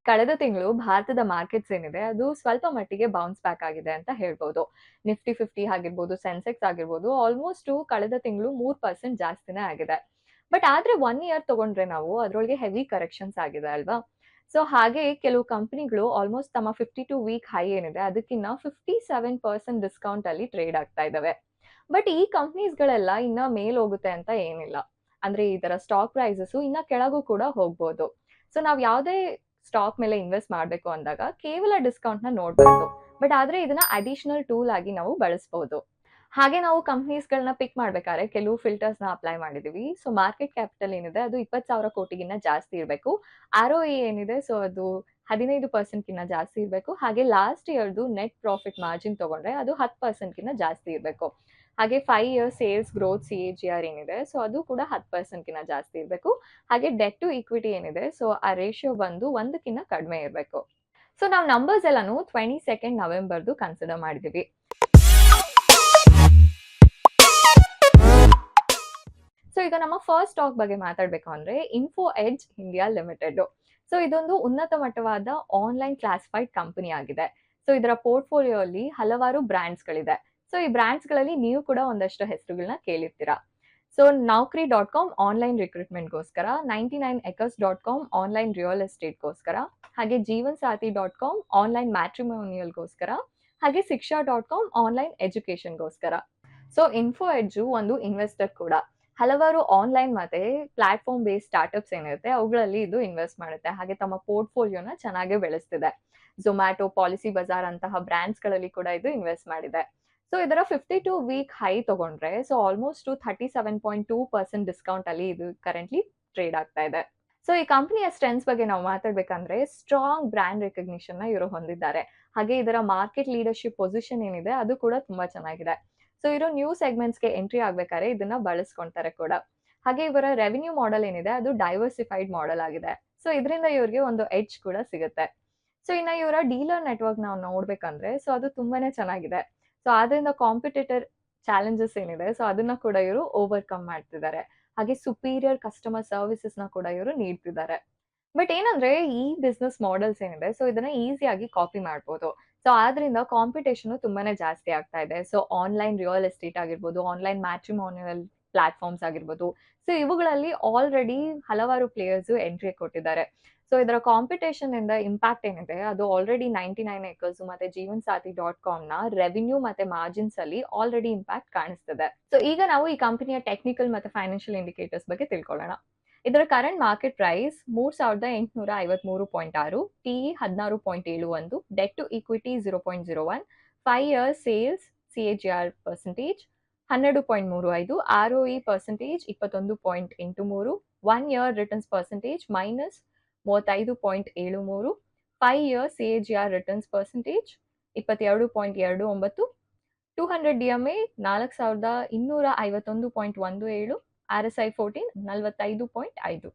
ಕಳೆದ ತಿಂಗಳು ಭಾರತದ ಮಾರ್ಕೆಟ್ಸ್ ಏನಿದೆ ಅದು ಸ್ವಲ್ಪ ಮಟ್ಟಿಗೆ ಬೌನ್ಸ್ ಬ್ಯಾಕ್ ಆಗಿದೆ ಅಂತ ಹೇಳ್ಬೋದು. ನಿಫ್ಟಿ 50 ಆಗಿರ್ಬೋದು, ಸೆನ್ಸೆಕ್ಸ್ ಆಗಿರ್ಬೋದು ಆಲ್ಮೋಸ್ಟ್ ಕಳೆದ ತಿಂಗಳು 3% ಜಾಸ್ತಿನೇ ಆಗಿದೆ. ಬಟ್ ಆದ್ರೆ 1 ಇಯರ್ ತಗೊಂಡ್ರೆ ನಾವು ಅದ್ರೊಳಗೆ ಹೆವಿ ಕರೆಕ್ಷನ್ಸ್ ಆಗಿದೆ ಅಲ್ವಾ? ಸೊ ಹಾಗೆ ಕೆಲವು ಕಂಪನಿಗಳು ಆಲ್ಮೋಸ್ಟ್ ತಮ್ಮ 52 ವೀಕ್ ಹೈ ಏನಿದೆ ಅದಕ್ಕಿನ್ನ 57% ಡಿಸ್ಕೌಂಟ್ ಅಲ್ಲಿ ಟ್ರೇಡ್ ಆಗ್ತಾ ಇದಾವೆ. ಬಟ್ ಈ ಕಂಪನೀಸ್ಗಳೆಲ್ಲ ಇನ್ನ ಮೇಲ್ ಹೋಗುತ್ತೆ ಅಂತ ಏನಿಲ್ಲ. ಅಂದ್ರೆ ಇದರ ಸ್ಟಾಕ್ ಪ್ರೈಸಸ್ ಇನ್ನ ಕೆಳಗೂ ಕೂಡ ಹೋಗ್ಬೋದು. ಸೊ ನಾವ್ ಯಾವ್ದೇ ಸ್ಟಾಕ್ ಮೇಲೆ ಇನ್ವೆಸ್ಟ್ ಮಾಡ್ಬೇಕು ಅಂದಾಗ ಕೇವಲ ಡಿಸ್ಕೌಂಟ್ ನ ನೋಡ್ಬಾರ್ದು. ಬಟ್ ಆದ್ರೆ ಇದನ್ನ ಅಡಿಷನಲ್ ಟೂಲ್ ಆಗಿ ನಾವು ಬಳಸಬಹುದು. ಹಾಗೆ ನಾವು ಕಂಪನೀಸ್ಗಳನ್ನ ಪಿಕ್ ಮಾಡ್ಬೇಕಾದ್ರೆ ಕೆಲವು ಫಿಲ್ಟರ್ಸ್ ನ ಅಪ್ಲೈ ಮಾಡಿದೀವಿ. ಸೊ ಮಾರ್ಕೆಟ್ ಕ್ಯಾಪಿಟಲ್ ಏನಿದೆ ಅದು 20,000 ಕೋಟಿಗಿನ್ನ ಜಾಸ್ತಿ ಇರಬೇಕು. ROE ಏನಿದೆ ಸೊ ಅದು 15% ಕಿನ್ನ ಜಾಸ್ತಿ ಇರಬೇಕು. ಹಾಗೆ ಲಾಸ್ಟ್ ಇಯರ್ದು ನೆಟ್ ಪ್ರಾಫಿಟ್ ಮಾರ್ಜಿನ್ ತಗೊಂಡ್ರೆ ಅದು 10% ಕಿನ್ನ ಜಾಸ್ತಿ ಇರಬೇಕು. ಹಾಗೆ 5 ಇಯರ್ ಸೇಲ್ಸ್ ಗ್ರೋತ್ CAGR ಏನಿದೆ ಸೊ ಅದು ಕೂಡ 10% ಕಿನ್ನ ಜಾಸ್ತಿ ಇರಬೇಕು. ಹಾಗೆ ಡೆಟ್ ಟು ಈಕ್ವಿಟಿ ಏನಿದೆ ಸೊ ಆ ರೇಷಿಯೋ ಬಂದು 1ಕ್ಕಿಂತ ಕಡಿಮೆ ಇರಬೇಕು. ಸೊ ನಾವು ನಂಬರ್ಸ್ ಎಲ್ಲಾನು 22 ನವೆಂಬರ್ದು ಕನ್ಸಿಡರ್ ಮಾಡಿದೀವಿ. ಸೊ ಈಗ ನಮ್ಮ ಫಸ್ಟ್ ಸ್ಟಾಕ್ ಬಗ್ಗೆ ಮಾತಾಡ್ಬೇಕು ಅಂದ್ರೆ info edge India limited. So ಇದೊಂದು ಉನ್ನತ ಮಟ್ಟವಾದ ಆನ್ಲೈನ್ ಕ್ಲಾಸಿಫೈಡ್ ಕಂಪನಿ ಆಗಿದೆ. ಸೊ ಇದರ ಪೋರ್ಟ್ಫೋಲಿಯೋ ಅಲ್ಲಿ ಹಲವಾರು ಬ್ರಾಂಡ್ಸ್ ಗಳಿದೆ. ಸೊ ಈ ಬ್ರಾಂಡ್ಸ್ ಗಳಲ್ಲಿ ನೀವು ಕೂಡ ಒಂದಷ್ಟು ಹೆಸರುಗಳನ್ನ ಕೇಳಿರ್ತೀರಾ. ಸೊ Naukri.com ಆನ್ಲೈನ್ ರಿಕ್ರೂಟ್ಮೆಂಟ್ಗೋಸ್ಕರ, 99acres.com ಆನ್ಲೈನ್ ರಿಯಲ್ ಎಸ್ಟೇಟ್ಗೋಸ್ಕರ, ಹಾಗೆ jeevansathi.com ಆನ್ಲೈನ್ ಮ್ಯಾಟ್ರಿಮೋನಿಯಲ್ಗೋಸ್ಕರ, ಹಾಗೆ Shiksha.com ಆನ್ಲೈನ್ ಎಜುಕೇಶನ್ಗೋಸ್ಕರ. ಸೊ ಇನ್ಫೋ ಎಡ್ಜ್ ಒಂದು ಇನ್ವೆಸ್ಟರ್ ಕೂಡ. ಹಲವಾರು ಆನ್ಲೈನ್ ಮತ್ತೆ ಪ್ಲಾಟ್ಫಾರ್ಮ್ ಬೇಸ್ಡ್ ಸ್ಟಾರ್ಟ್ಅಪ್ಸ್ ಏನಿರುತ್ತೆ ಅವುಗಳಲ್ಲಿ ಇದು ಇನ್ವೆಸ್ಟ್ ಮಾಡುತ್ತೆ. ಹಾಗೆ ತಮ್ಮ ಪೋರ್ಟ್ಫೋಲಿಯೋನ ಚೆನ್ನಾಗಿ ಬೆಳೆಸ್ತಿದೆ. ಝೊಮ್ಯಾಟೊ, ಪಾಲಿಸಿ ಬಜಾರ್ ಅಂತಹ ಬ್ರಾಂಡ್ಸ್ ಗಳಲ್ಲಿ ಕೂಡ ಇದು ಇನ್ವೆಸ್ಟ್ ಮಾಡಿದೆ. ಸೊ ಇದರ 52 ವೀಕ್ ಹೈ ತಗೊಂಡ್ರೆ ಸೊ ಆಲ್ಮೋಸ್ಟ್ 37.2% ಡಿಸ್ಕೌಂಟ್ ಅಲ್ಲಿ ಇದು ಕರೆಂಟ್ಲಿ ಟ್ರೇಡ್ ಆಗ್ತಾ ಇದೆ. ಸೊ ಈ ಕಂಪನಿಯ ಸ್ಟ್ರೆಂತ್ಸ್ ಬಗ್ಗೆ ನಾವು ಮಾತಾಡ್ಬೇಕಂದ್ರೆ ಸ್ಟ್ರಾಂಗ್ ಬ್ರ್ಯಾಂಡ್ ರೆಕಗ್ನಿಷನ್ ನ ಇವರು ಹೊಂದಿದ್ದಾರೆ. ಹಾಗೆ ಇದರ ಮಾರ್ಕೆಟ್ ಲೀಡರ್ಶಿಪ್ ಪೊಸಿಷನ್ ಏನಿದೆ ಅದು ಕೂಡ ತುಂಬಾ ಚೆನ್ನಾಗಿದೆ. ಸೊ ಇರೋ ನ್ಯೂ ಸೆಗ್ಮೆಂಟ್ಸ್ ಗೆ ಎಂಟ್ರಿ ಆಗ್ಬೇಕಾದ್ರೆ ಇದನ್ನ ಬಳಸ್ಕೊಂತಾರೆ ಕೂಡ. ಹಾಗೆ ಇವರ ರೆವಿನ್ಯೂ ಮಾಡೆಲ್ ಏನಿದೆ ಅದು ಡೈವರ್ಸಿಫೈಡ್ ಮಾಡೆಲ್ ಆಗಿದೆ. ಸೊ ಇದರಿಂದ ಇವ್ರಿಗೆ ಒಂದು ಎಡ್ಜ್ ಕೂಡ ಸಿಗುತ್ತೆ. ಸೊ ಇನ್ನ ಇವರ ಡೀಲರ್ ನೆಟ್ವರ್ಕ್ ನಾವು ನೋಡ್ಬೇಕಂದ್ರೆ ಸೊ ಅದು ತುಂಬಾನೇ ಚೆನ್ನಾಗಿದೆ. ಸೊ ಆದ್ರಿಂದ ಕಾಂಪಿಟೇಟರ್ ಚಾಲೆಂಜಸ್ ಏನಿದೆ ಸೊ ಅದನ್ನ ಕೂಡ ಇವರು ಓವರ್ಕಮ್ ಮಾಡ್ತಿದ್ದಾರೆ. ಹಾಗೆ ಸುಪೀರಿಯರ್ ಕಸ್ಟಮರ್ ಸರ್ವಿಸಸ್ ನ ಕೂಡ ಇವರು ನೀಡ್ತಿದ್ದಾರೆ. ಬಟ್ ಏನಂದ್ರೆ ಈ ಬಿಸ್ನೆಸ್ ಮಾಡೆಲ್ಸ್ ಏನಿದೆ ಸೊ ಇದನ್ನ ಈಸಿಯಾಗಿ ಕಾಪಿ ಮಾಡ್ಬೋದು. ಸೊ ಆದ್ರಿಂದ ಕಾಂಪಿಟೇಷನ್ ತುಂಬಾನೇ ಜಾಸ್ತಿ ಆಗ್ತಾ ಇದೆ. ಸೊ ಆನ್ಲೈನ್ ರಿಯಲ್ ಎಸ್ಟೇಟ್ ಆಗಿರ್ಬೋದು, ಆನ್ಲೈನ್ ಮ್ಯಾಟ್ರಿಮೋನಿಯಲ್ ಪ್ಲಾಟ್ಫಾರ್ಮ್ಸ್ ಆಗಿರ್ಬೋದು, ಸೊ ಇವುಗಳಲ್ಲಿ ಆಲ್ರೆಡಿ ಹಲವಾರು ಪ್ಲೇಯರ್ಸ್ ಎಂಟ್ರಿ ಕೊಟ್ಟಿದ್ದಾರೆ. ಸೊ ಇದರ ಕಾಂಪಿಟೇಷನ್ ಇಂದ ಇಂಪ್ಯಾಕ್ಟ್ ಏನಿದೆ ಅದು ಆಲ್ರೆಡಿ 99acres ಮತ್ತೆ jeevansathi.com ನ ರೆವಿನ್ಯೂ ಮತ್ತೆ ಮಾರ್ಜಿನ್ಸ್ ಅಲ್ಲಿ ಆಲ್ರೆಡಿ ಇಂಪ್ಯಾಕ್ಟ್ ಕಾಣಿಸ್ತಿದೆ. ಸೊ ಈಗ ನಾವು ಈ ಕಂಪನಿಯ ಟೆಕ್ನಿಕಲ್ ಮತ್ತೆ ಫೈನಾನ್ಷಿಯಲ್ ಇಂಡಿಕೇಟರ್ಸ್ ಬಗ್ಗೆ ತಿಳ್ಕೊಳ್ಳೋಣ. ಇದರ current market price 3,853.6, TE 16.71, debt to equity 0.01, 5 year sales CAGR percentage 12.35, ROE percentage 21.83, 1 year returns percentage -35.73, 5 year CAGR returns percentage 22.29, 200 DMA 4,251.17, RSI 14 45.5.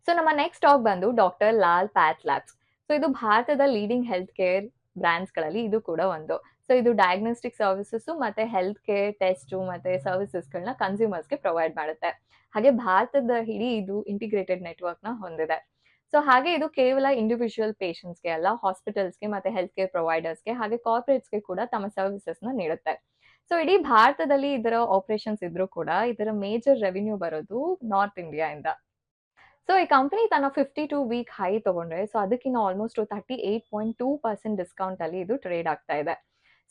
So ನಮ್ಮ ನೆಕ್ಸ್ಟ್ ಸ್ಟಾಕ್ ಬಂದು doctor Lal path labs. So ಇದು ಭಾರತದ leading health care brands ಗಳಲ್ಲಿ ಇದು ಕೂಡ ಒಂದು. So ಇದು diagnostic services ಮತ್ತೆ ಹೆಲ್ತ್ ಕೇರ್ ಟೆಸ್ಟ್ ಮತ್ತೆ ಸರ್ವಿಸಸ್ ಗಳನ್ನ ಕನ್ಸ್ಯೂಮರ್ಸ್ ಗೆ ಪ್ರೊವೈಡ್ ಮಾಡುತ್ತೆ. ಹಾಗೆ ಭಾರತದ ಇಡೀ ಇದು ಇಂಟಿಗ್ರೇಟೆಡ್ ನೆಟ್ವರ್ಕ್ ನ ಹೊಂದಿದೆ. ಸೊ ಹಾಗೆ ಇದು ಕೇವಲ ಇಂಡಿವಿಜುವಲ್ ಪೇಷಂಟ್ಸ್ಗೆ ಅಲ್ಲ, ಹಾಸ್ಪಿಟಲ್ಸ್ಗೆ ಮತ್ತೆ ಹೆಲ್ತ್ ಕೇರ್ ಪ್ರೊವೈಡರ್ಸ್ಗೆ ಹಾಗೆ ಕಾರ್ಪೊರೇಟ್ಸ್ಗೆ ಕೂಡ ತಮ್ಮ ಸರ್ವಿಸಸ್ ನ ನೀಡುತ್ತೆ. ಸೊ ಇಡೀ ಭಾರತದಲ್ಲಿ ಇದರ ಆಪರೇಷನ್ಸ್ ಇದ್ರೂ ಕೂಡ ಇದರ ಮೇಜರ್ ರೆವಿನ್ಯೂ ಬರೋದು ನಾರ್ತ್ ಇಂಡಿಯಾ ಇಂದ. ಸೊ ಈ ಕಂಪನಿ ತನ್ನ 52 ವೀಕ್ ಹೈ ತಗೊಂಡ್ರೆ ಸೊ ಅದಕ್ಕಿಂತ ಆಲ್ಮೋಸ್ಟ್ 38.2% ಡಿಸ್ಕೌಂಟ್ ಅಲ್ಲಿ ಇದು ಟ್ರೇಡ್ ಆಗ್ತಾ ಇದೆ.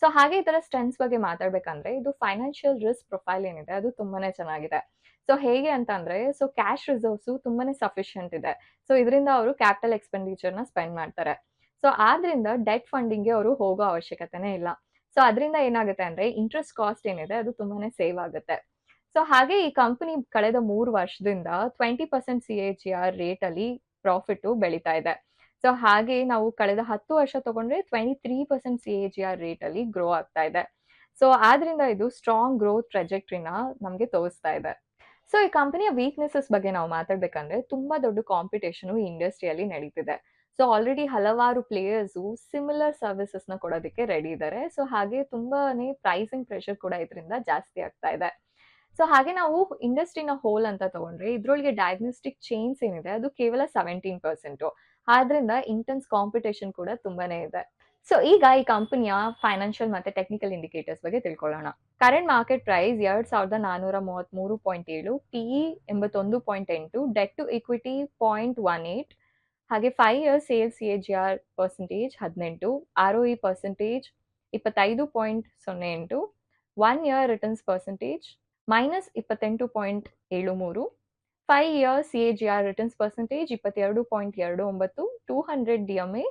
ಸೊ ಹಾಗೆ ಇದರ ಸ್ಟ್ರೆಂತ್ಸ್ ಬಗ್ಗೆ ಮಾತಾಡ್ಬೇಕಂದ್ರೆ ಇದು ಫೈನಾನ್ಷಿಯಲ್ ರಿಸ್ಕ್ ಪ್ರೊಫೈಲ್ ಏನಿದೆ ಅದು ತುಂಬಾನೇ ಚೆನ್ನಾಗಿದೆ. ಸೊ ಹೇಗೆ ಅಂತಂದ್ರೆ ಸೊ ಕ್ಯಾಶ್ ರಿಸರ್ವ್ಸ್ ತುಂಬಾನೇ ಸಫಿಶಿಯಂಟ್ ಇದೆ. ಸೊ ಇದರಿಂದ ಅವರು ಕ್ಯಾಪಿಟಲ್ ಎಕ್ಸ್ಪೆಂಡಿಚರ್ ನ ಸ್ಪೆಂಡ್ ಮಾಡ್ತಾರೆ. ಸೊ ಆದ್ರಿಂದ ಡೆಟ್ ಫಂಡಿಂಗ್ ಗೆ ಅವರು ಹೋಗೋ ಅವಶ್ಯಕತೆನೇ ಇಲ್ಲ. ಸೊ ಅದರಿಂದ ಏನಾಗುತ್ತೆ ಅಂದ್ರೆ ಇಂಟ್ರೆಸ್ಟ್ ಕಾಸ್ಟ್ ಏನಿದೆ ಅದು ತುಂಬಾನೇ ಸೇವ್ ಆಗುತ್ತೆ. ಸೊ ಹಾಗೆ ಈ ಕಂಪನಿ ಕಳೆದ 3 ವರ್ಷದಿಂದ 20% CAGR ರೇಟ್ ಅಲ್ಲಿ ಪ್ರಾಫಿಟ್ ಬೆಳೀತಾ ಇದೆ. ಸೊ ಹಾಗೆ ನಾವು ಕಳೆದ 10 ವರ್ಷ ತಗೊಂಡ್ರೆ 23% CAGR ರೇಟ್ ಅಲ್ಲಿ ಗ್ರೋ ಆಗ್ತಾ ಇದೆ. ಸೊ ಆದ್ರಿಂದ ಇದು ಸ್ಟ್ರಾಂಗ್ ಗ್ರೋತ್ ಟ್ರೆಜೆಕ್ಟ್ರಿನ ನಮಗೆ ತೋರಿಸ್ತಾ ಇದೆ. ಸೊ ಈ ಕಂಪನಿಯ ವೀಕ್ನೆಸಸ್ ಬಗ್ಗೆ ನಾವು ಮಾತಾಡ್ಬೇಕಂದ್ರೆ ತುಂಬಾ ದೊಡ್ಡ ಕಾಂಪಿಟೇಷನ್ ಈ ಇಂಡಸ್ಟ್ರಿಯಲ್ಲಿ ನಡೀತಿದೆ. ಸೊ ಆಲ್ರೆಡಿ ಹಲವಾರು ಪ್ಲೇಯರ್ಸ್ ಸಿಮಿಲರ್ ಸರ್ವಿಸಸ್ ನ ಕೊಡೋದಕ್ಕೆ ರೆಡಿ ಇದ್ದಾರೆ. ಸೊ ಹಾಗೆ ತುಂಬಾನೇ ಪ್ರೈಸಿಂಗ್ ಪ್ರೆಷರ್ ಕೂಡ ಇದರಿಂದ ಜಾಸ್ತಿ ಆಗ್ತಾ ಇದೆ. ಸೊ ಹಾಗೆ ನಾವು ಇಂಡಸ್ಟ್ರಿನ ಹೋಲ್ ಅಂತ ತಗೊಂಡ್ರೆ ಇದ್ರೊಳಗೆ ಡಯಾಗ್ನೋಸ್ಟಿಕ್ ಚೈನ್ಸ್ ಏನಿದೆ ಅದು ಕೇವಲ 17%. ಆದ್ರಿಂದ ಇಂಟೆನ್ಸ್ ಕಾಂಪಿಟೇಷನ್ ಕೂಡ ತುಂಬಾನೇ ಇದೆ. ಸೊ ಈಗ ಈ ಕಂಪನಿಯ ಫೈನಾನ್ಷಿಯಲ್ ಮತ್ತೆ ಟೆಕ್ನಿಕಲ್ ಇಂಡಿಕೇಟರ್ಸ್ ಬಗ್ಗೆ ತಿಳ್ಕೊಳ್ಳೋಣ. Current market price 2433.7, PE 81.8, debt to equity 0.18, ಹಾಗೆ 5 years sales CAGR percentage 18, ROE percentage 25.08, 1 year returns percentage -28.73, 5 years CAGR returns percentage 22.29, 200 DMA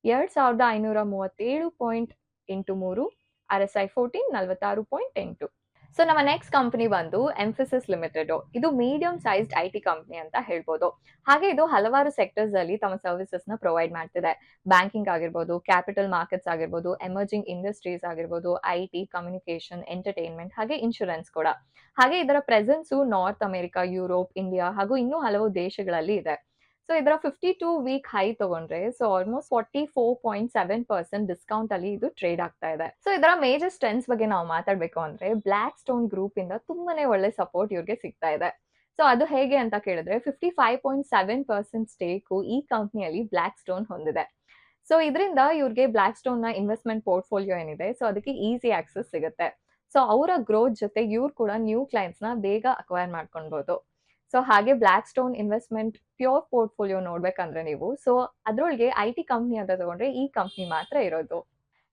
2537.83, RSI 14 46.8. So ನಮ್ಮ ನೆಕ್ಸ್ಟ್ ಕಂಪನಿ ಬಂದು ಎಂಫಸಿಸ್ ಲಿಮಿಟೆಡ್. ಇದು ಮೀಡಿಯಂ ಸೈಜ್ಡ್ ಐಟಿ ಕಂಪನಿ ಅಂತ ಹೇಳ್ಬೋದು. ಹಾಗೆ ಇದು ಹಲವಾರು ಸೆಕ್ಟರ್ಸ್ ಅಲ್ಲಿ ತಮ್ಮ ಸರ್ವಿಸಸ್ ನ ಪ್ರೊವೈಡ್ ಮಾಡ್ತಿದೆ. ಬ್ಯಾಂಕಿಂಗ್ ಆಗಿರ್ಬೋದು, ಕ್ಯಾಪಿಟಲ್ ಮಾರ್ಕೆಟ್ಸ್ ಆಗಿರ್ಬೋದು, ಎಮರ್ಜಿಂಗ್ ಇಂಡಸ್ಟ್ರೀಸ್ ಆಗಿರ್ಬೋದು, ಐಟಿ, ಕಮ್ಯುನಿಕೇಶನ್, ಎಂಟರ್ಟೈನ್ಮೆಂಟ್, ಹಾಗೆ ಇನ್ಶೂರೆನ್ಸ್ ಕೂಡ. ಹಾಗೆ ಇದರ presence north America, Europe, India ಹಾಗೂ ಇನ್ನೂ ಹಲವು ದೇಶಗಳಲ್ಲಿ ಇದೆ. ಸೊ ಇದರ 52 ವೀಕ್ ಹೈ ತಗೊಂಡ್ರೆ ಸೊ ಆಲ್ಮೋಸ್ಟ್ 44.7% ಡಿಸ್ಕೌಂಟ್ ಅಲ್ಲಿ ಇದು ಟ್ರೇಡ್ ಆಗ್ತಾ ಇದೆ. ಸೊ ಇದರ ಮೇಜರ್ ಸ್ಟ್ರೆಂತ್ಸ್ ಬಗ್ಗೆ ನಾವು ಮಾತಾಡ್ಬೇಕು ಅಂದ್ರೆ ಬ್ಲಾಕ್ ಸ್ಟೋನ್ ಗ್ರೂಪ್ ಇಂದ ತುಂಬಾನೇ ಒಳ್ಳೆ ಸಪೋರ್ಟ್ ಇವ್ರಿಗೆ ಸಿಗ್ತಾ ಇದೆ. ಸೊ ಅದು ಹೇಗೆ ಅಂತ ಕೇಳಿದ್ರೆ 55.7% ಸ್ಟೇಕು ಈ ಕಂಪ್ನಿಯಲ್ಲಿ ಬ್ಲಾಕ್ ಸ್ಟೋನ್ ಹೊಂದಿದೆ. ಸೊ ಇದರಿಂದ ಇವ್ರಿಗೆ ಬ್ಲಾಕ್ ಸ್ಟೋನ್ ನ ಇನ್ವೆಸ್ಟ್ಮೆಂಟ್ ಪೋರ್ಟ್ಫೋಲಿಯೋ ಏನಿದೆ ಸೊ ಅದಕ್ಕೆ ಈಸಿ ಆಕ್ಸೆಸ್ ಸಿಗುತ್ತೆ. ಸೊ ಅವರ ಗ್ರೋತ್ ಜೊತೆ ಇವ್ರು ಕೂಡ ನ್ಯೂ ಕ್ಲೈಂಟ್ಸ್ ನ ಬೇಗ ಅಕ್ವೈರ್ ಮಾಡ್ಕೊಳ್ಬಹುದು. ಸೊ ಹಾಗೆ Blackstone investment pure portfolio ನೋಡ್ಬೇಕಂದ್ರೆ ನೀವು ಸೊ ಅದ್ರೊಳಗೆ ಐಟಿ ಕಂಪ್ನಿ ಅಂತ ತಗೊಂಡ್ರೆ ಈ ಕಂಪ್ನಿ ಮಾತ್ರ ಇರೋದು.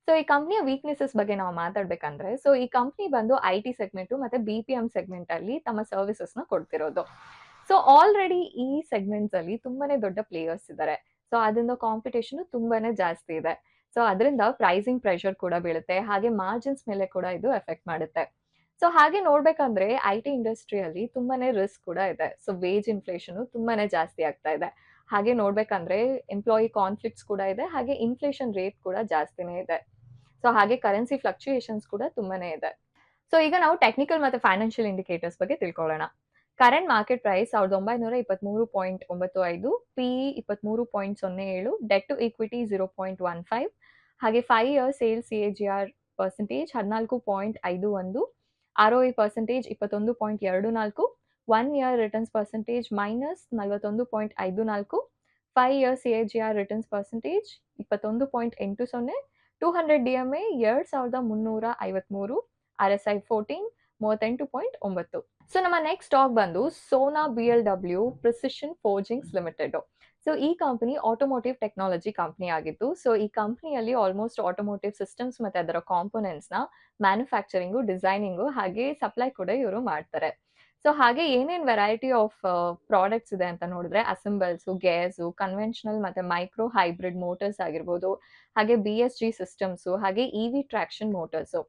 ಸೊ ಈ ಕಂಪ್ನಿಯ ವೀಕ್ನೆಸಸ್ ಬಗ್ಗೆ ನಾವು ಮಾತಾಡ್ಬೇಕಂದ್ರೆ ಸೊ ಈ ಕಂಪ್ನಿ ಬಂದು ಐಟಿ ಸೆಗ್ಮೆಂಟ್ ಮತ್ತೆ ಬಿಪಿಎಂ ಸೆಗ್ಮೆಂಟ್ ಅಲ್ಲಿ ತಮ್ಮ ಸರ್ವಿಸಸ್ ನ ಕೊಡ್ತಿರೋದು. ಸೊ ಆಲ್ರೆಡಿ ಈ ಸೆಗ್ಮೆಂಟ್ಸ್ ಅಲ್ಲಿ ತುಂಬಾನೇ ದೊಡ್ಡ ಪ್ಲೇಯರ್ಸ್ ಇದ್ದಾರೆ. ಸೊ ಅದರಿಂದ ಕಾಂಪಿಟೇಷನ್ ತುಂಬಾನೇ ಜಾಸ್ತಿ ಇದೆ. ಸೊ ಅದರಿಂದ ಪ್ರೈಸಿಂಗ್ ಪ್ರೆಷರ್ ಕೂಡ ಬೀಳುತ್ತೆ, ಹಾಗೆ ಮಾರ್ಜಿನ್ಸ್ ಮೇಲೆ ಕೂಡ ಇದು ಎಫೆಕ್ಟ್ ಮಾಡುತ್ತೆ. ಸೊ ಹಾಗೆ ನೋಡ್ಬೇಕಂದ್ರೆ ಐಟಿ ಇಂಡಸ್ಟ್ರಿಯಲ್ಲಿ ತುಂಬಾನೇ ರಿಸ್ಕ್ ಕೂಡ ಇದೆ. ಸೊ ವೇಜ್ ಇನ್ಫ್ಲೇಷನ್ ತುಂಬಾನೇ ಜಾಸ್ತಿ ಆಗ್ತಾ ಇದೆ. ಹಾಗೆ ನೋಡ್ಬೇಕಂದ್ರೆ ಎಂಪ್ಲಾಯಿ ಕಾನ್ಫ್ಲಿಕ್ಟ್ಸ್ ಕೂಡ ಇದೆ, ಹಾಗೆ ಇನ್ಫ್ಲೇಷನ್ ರೇಟ್ ಕೂಡ ಜಾಸ್ತಿನೇ ಇದೆ. ಸೊ ಹಾಗೆ ಕರೆನ್ಸಿ ಫ್ಲಕ್ಚುಯೇಷನ್ಸ್ ಕೂಡ ತುಂಬಾನೇ ಇದೆ. ಸೊ ಈಗ ನಾವು ಟೆಕ್ನಿಕಲ್ ಮತ್ತೆ ಫೈನಾನ್ಷಿಯಲ್ ಇಂಡಿಕೇಟರ್ಸ್ ಬಗ್ಗೆ ತಿಳ್ಕೊಳ್ಳೋಣ. Current market price 1923.95, PE 23.07, debt to equity 0.15, ಹಾಗೆ 5 years sales CAGR percentage 14.51, ROE percentage 21.24, 1 year returns percentage -41.54, 5 year CAGR returns percentage 21.80, 200 DMA 2353, RSI 14 38.9. So ನಮ್ಮ ನೆಕ್ಸ್ಟ್ ಸ್ಟಾಕ್ ಬಂದು Sona BLW precision forgings limited. So ಈ ಕಂಪನಿ automotive technology company ಆಗಿದ್ದು so ಈ ಕಂಪನಿಯಲ್ಲಿ almost automotive systems ಮತ್ತೆ ಅದರ ಕಾಂಪೋನೆಂಟ್ಸ್ ನ ಮ್ಯಾನುಫ್ಯಾಕ್ಚರಿಂಗು, ಡಿಸೈನಿಂಗು ಹಾಗೆ ಸಪ್ಲೈ ಕೂಡ ಇವರು ಮಾಡ್ತಾರೆ. ಸೊ ಹಾಗೆ ಏನೇನ್ ವೆರೈಟಿ ಆಫ್ ಪ್ರಾಡಕ್ಟ್ಸ್ ಇದೆ ಅಂತ ನೋಡಿದ್ರೆ ಅಸೆಂಬಲ್ಸು, ಗೇರ್ಸು, ಕನ್ವೆನ್ಷನಲ್ ಮತ್ತೆ ಮೈಕ್ರೋ ಹೈಬ್ರಿಡ್ ಮೋಟರ್ಸ್ ಆಗಿರ್ಬೋದು, ಹಾಗೆ BSG ಸಿಸ್ಟಮ್ಸು, ಹಾಗೆ ಇವಿ ಟ್ರಾಕ್ಷನ್ ಮೋಟರ್ಸು.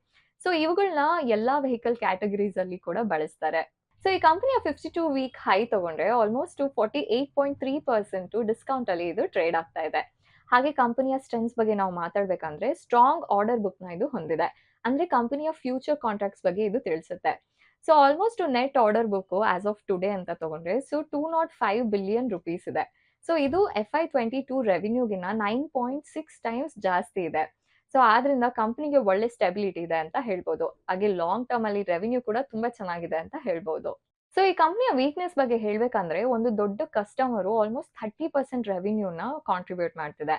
ಸೊ ಇವುಗಳನ್ನ ಎಲ್ಲಾ ವೆಹಿಕಲ್ ಕ್ಯಾಟಗರೀಸ್ ಅಲ್ಲಿ ಕೂಡ ಬಳಸ್ತಾರೆ. ಸೊ ಈ ಕಂಪನಿಯ 52 ವೀಕ್ ಹೈ ತಗೊಂಡ್ರೆ ಆಲ್ಮೋಸ್ಟ್ 48.3% ಡಿಸ್ಕೌಂಟ್ ಅಲ್ಲಿ ಇದು ಟ್ರೇಡ್ ಆಗ್ತಾ ಇದೆ. ಹಾಗೆ ಕಂಪನಿಯ ಸ್ಟ್ರೆಂತ್ಸ್ ಬಗ್ಗೆ ನಾವು ಮಾತಾಡ್ಬೇಕಂದ್ರೆ ಸ್ಟ್ರಾಂಗ್ ಆರ್ಡರ್ ಬುಕ್ ನ ಇದು ಹೊಂದಿದೆ. ಅಂದ್ರೆ ಕಂಪನಿಯ ಫ್ಯೂಚರ್ ಕಾಂಟ್ರಾಕ್ಟ್ಸ್ ಬಗ್ಗೆ ಇದು ತಿಳಿಸುತ್ತೆ. So almost net order book as of today ಅಂತ ತಗೊಂಡ್ರೆ ಸೊ 205 ಬಿಲಿಯನ್ ರುಪೀಸ್ ಇದೆ. ಸೊ ಇದು FY22 ರೆವಿನ್ಯೂಗಿನ 9.6 ಟೈಮ್ಸ್ ಜಾಸ್ತಿ ಇದೆ. ಸೊ ಆದ್ರಿಂದ ಕಂಪನಿಗೆ ಒಳ್ಳೆ ಸ್ಟೆಬಿಲಿಟಿ ಇದೆ ಅಂತ ಹೇಳ್ಬೋದು. ಹಾಗೆ ಲಾಂಗ್ ಟರ್ಮ್ ಅಲ್ಲಿ ರೆವಿನ್ಯೂ ಕೂಡ ತುಂಬಾ ಚೆನ್ನಾಗಿದೆ ಅಂತ ಹೇಳ್ಬೋದು. ಸೊ ಈ ಕಂಪನಿಯ ವೀಕ್ನೆಸ್ ಬಗ್ಗೆ ಹೇಳ್ಬೇಕಂದ್ರೆ ಒಂದು ದೊಡ್ಡ ಕಸ್ಟಮರು ಆಲ್ಮೋಸ್ಟ್ 30% ರೆವಿನ್ಯೂನ ಕಾಂಟ್ರಿಬ್ಯೂಟ್ ಮಾಡ್ತಿದೆ.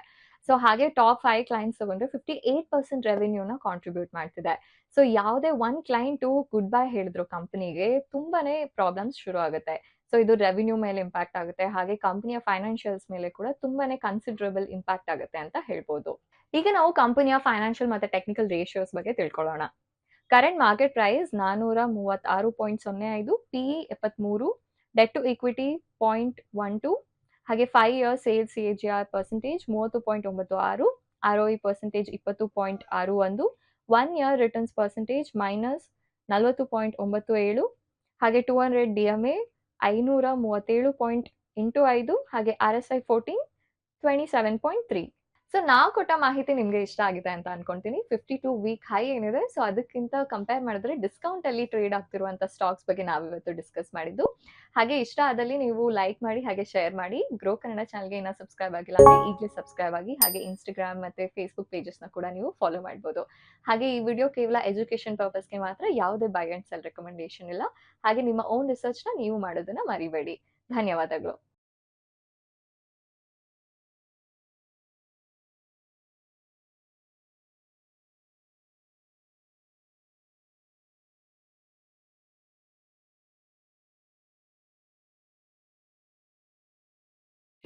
ಸೊ ಹಾಗೆ ಟಾಪ್ 5 ಕ್ಲೈಂಟ್ಸ್ ತಗೊಂಡ್ರೆ 58% ರೆವಿನ್ಯೂನ ಕಾಂಟ್ರಿಬ್ಯೂಟ್ ಮಾಡ್ತಿದೆ. ಸೊ ಯಾವುದೇ ಒಂದ್ ಕ್ಲೈಂಟ್ ಗುಡ್ ಬೈ ಹೇಳಿದ್ರು ಕಂಪನಿಗೆ ತುಂಬಾನೇ ಪ್ರಾಬ್ಲಮ್ಸ್ ಶುರು ಆಗುತ್ತೆ. ಸೊ ಇದು ರೆವಿನ್ಯೂ ಮೇಲೆ ಇಂಪ್ಯಾಕ್ಟ್ ಆಗುತ್ತೆ, ಹಾಗೆ ಕಂಪನಿಯ ಫೈನಾನ್ಷಿಯಲ್ಸ್ ಮೇಲೆ ಕೂಡ ತುಂಬಾನೇ ಕನ್ಸಿಡರಬಲ್ ಇಂಪ್ಯಾಕ್ಟ್ ಆಗುತ್ತೆ ಅಂತ ಹೇಳ್ಬೋದು. ಈಗ ನಾವು ಕಂಪನಿಯ ಫೈನಾನ್ಷಿಯಲ್ ಮತ್ತೆ ಟೆಕ್ನಿಕಲ್ ರೇಷಿಯೋಸ್ ಬಗ್ಗೆ ತಿಳ್ಕೊಳ್ಳೋಣ. Current market price 436.05, PE 73, debt to equity 0.12, ಹಾಗೆ 5 year sales CAGR percentage 30.96, ROE percentage 20.61, 1 year returns percentage -40.97, ಹಾಗೆ 200 ಡಿಎಂಎ 537.85, ಹಾಗೆ RSI 14 27.3. ಸೊ ನಾವು ಕೊಟ್ಟ ಮಾಹಿತಿ ನಿಮ್ಗೆ ಇಷ್ಟ ಆಗಿದೆ ಅಂತ ಅನ್ಕೊಂತೀನಿ. 52 ವೀಕ್ ಹೈ ಏನಿದೆ, ಸೊ ಅದಕ್ಕಿಂತ ಕಂಪೇರ್ ಮಾಡಿದ್ರೆ ಡಿಸ್ಕೌಂಟ್ ಅಲ್ಲಿ ಟ್ರೇಡ್ ಆಗ್ತಿರುವಂತ ಸ್ಟಾಕ್ಸ್ ಬಗ್ಗೆ ನಾವಿವತ್ತು ಡಿಸ್ಕಸ್ ಮಾಡಿದ್ದು. ಹಾಗೆ ಇಷ್ಟ ಆದಲ್ಲಿ ನೀವು ಲೈಕ್ ಮಾಡಿ ಹಾಗೆ ಶೇರ್ ಮಾಡಿ. ಗ್ರೋ ಕನ್ನಡ ಚಾನಲ್ಗೆ ಇನ್ನ ಸಬ್ಸ್ಕ್ರೈಬ್ ಆಗಿಲ್ಲ ಅಂದ್ರೆ ಈಗಲೇ ಸಬ್ಸ್ಕ್ರೈಬ್ ಆಗಿ. ಹಾಗೆ ಇನ್ಸ್ಟಾಗ್ರಾಮ್ ಮತ್ತೆ ಫೇಸ್ಬುಕ್ ಪೇಜಸ್ ನ ಕೂಡ ನೀವು ಫಾಲೋ ಮಾಡಬಹುದು. ಹಾಗೆ ಈ ವಿಡಿಯೋ ಕೇವಲ ಎಜುಕೇಶನ್ ಪರ್ಪಸ್ಗೆ ಮಾತ್ರ, ಯಾವುದೇ ಬೈ ಅಂಡ್ ಸೆಲ್ ರೆಕಮೆಂಡೇಶನ್ ಇಲ್ಲ. ಹಾಗೆ ನಿಮ್ಮ ಓನ್ ರಿಸರ್ಚ್ ನ ನೀವು ಮಾಡೋದನ್ನ ಮರಿಬೇಡಿ. ಧನ್ಯವಾದಗಳು.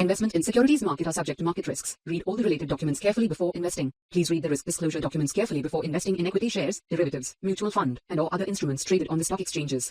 Investment in securities market are subject to market risks. Read all the related documents carefully before investing. Please read the risk disclosure documents carefully before investing in equity shares, derivatives, mutual fund, and or other instruments traded on the stock exchanges.